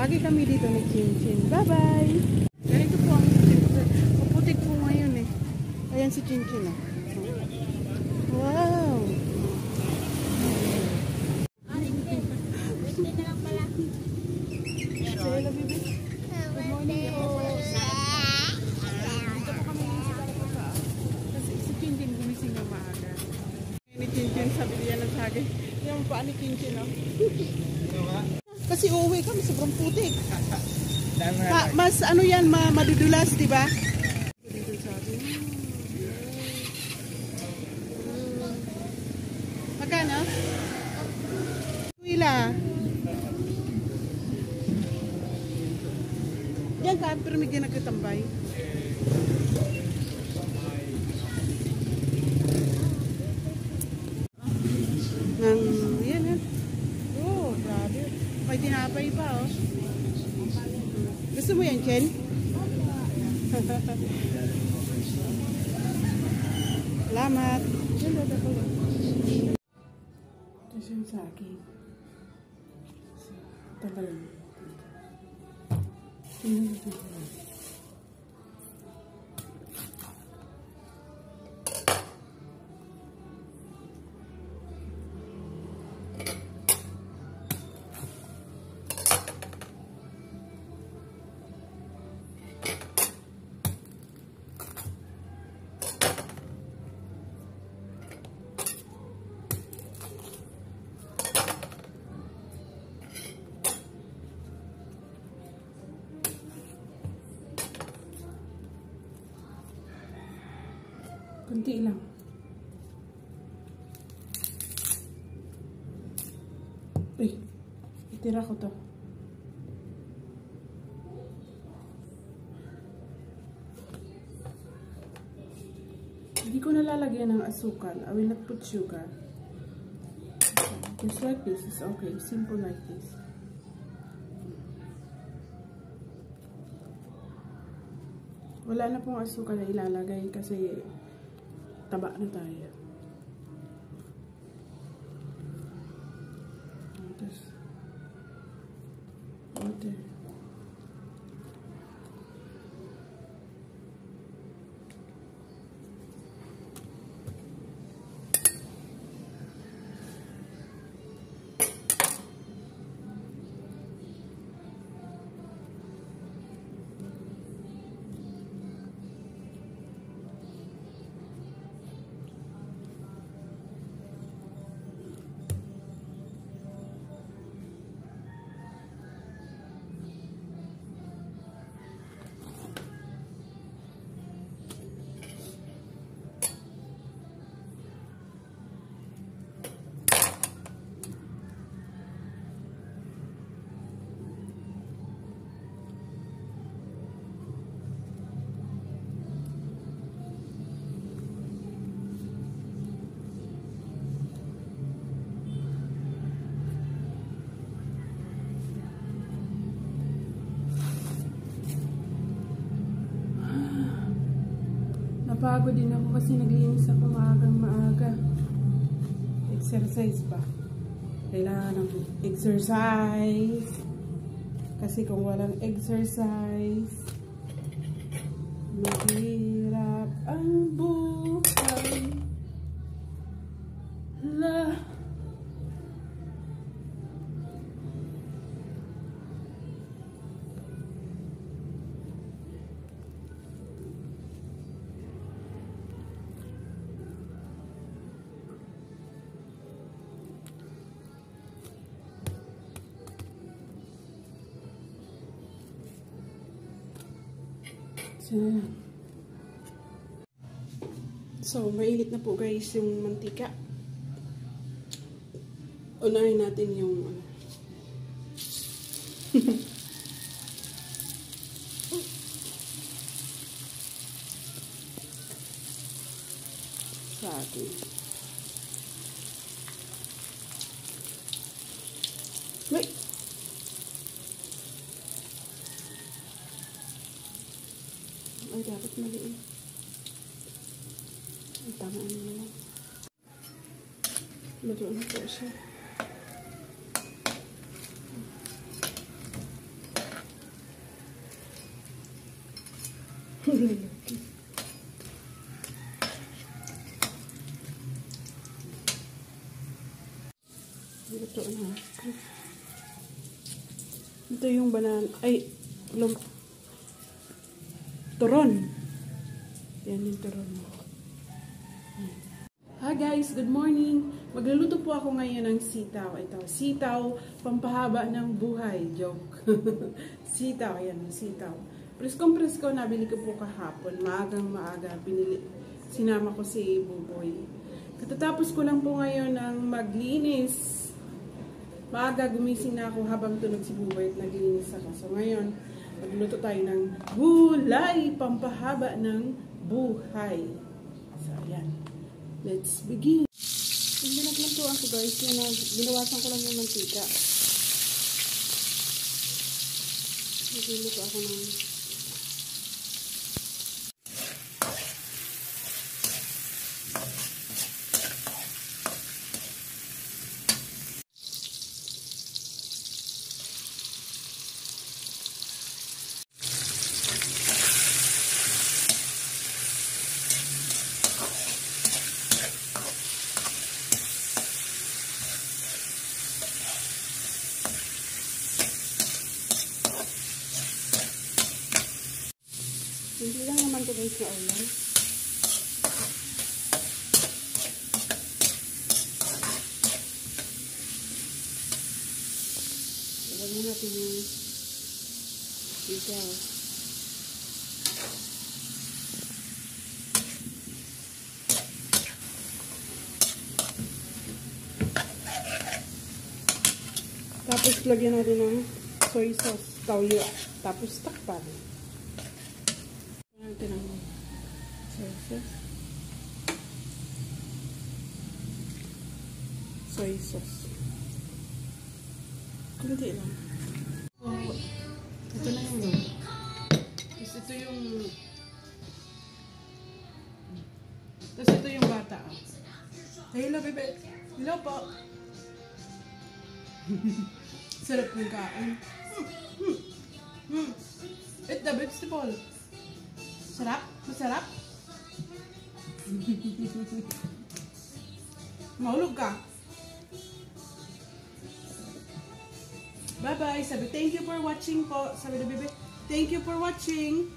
Lagi kami dito ni Chinchin. Bye-bye! Ganito po ang puputik po ngayon eh. Ayan si Chinchin ah. Wow! Sabi niya lang sa akin, yung paa ni Chinchin, no? Kasi uuwi kami, sobrang putik. Mas ano yan, madudulas, di ba? Dito sabi. Magkano? Wila. Yan ka, pero may ginagkatambay. Yan. Oh, grabe. May tinapay pa, oh. Gusto mo yan, Chen? Salamat. Ito siya sa akin. Tagal. Kunti lang. Uy, itira ko to. Hindi ko nalalagyan ng asukal. I will not put sugar. Just like this is okay. Simple like this. Wala na pong asukal na ilalagay kasi taba na tayo. Tapos, water. Napagod din ako kasi naglinis ako maaga. Exercise pa. Kailangan ng exercise. Kasi kung walang exercise, mahirap ang buhay. So, mainit na po guys yung mantika. Unahin natin yung sa atin. Wait! Ay, dapat maliit. Ang tama na lang. Luto na po siya. Ito na. Ito yung banana. Ay, turon. Yan yung turon. Hi guys, good morning. Magluluto po ako ngayon ng sitaw. Ito, sitaw, pampahaba ng buhay. Joke. Sitaw, ayan, sitaw. Presko, nabili ko po kahapon. Maaga, sinama ko si Buboy. Katatapos ko lang po ngayon ng maglinis. Maaga gumising na ako habang tulog si Buboy at naglinis ako. So ngayon, magluto tayo ng gulay, pampahaba ng buhay. So ayan, let's begin. Yung binaglutuan ko guys, binawasan ko lang yung mantika. Nagluluto ako ng hindi lang naman ito guys na ulam. Lagyan natin yung sitaw. Tapos lagyan natin ng soy sauce, toyo. Tapos takpan. Natin ang soy sauce. Kunti lang. So, ito na yung log. Tapos ito yung bata. Hello, bebe. Hello po. Sarap ng kain. Eat the vegetable. Sarap? Masarap? Mahulog ka? Bye-bye. Sabi, thank you for watching po. Sabi na bebe, thank you for watching.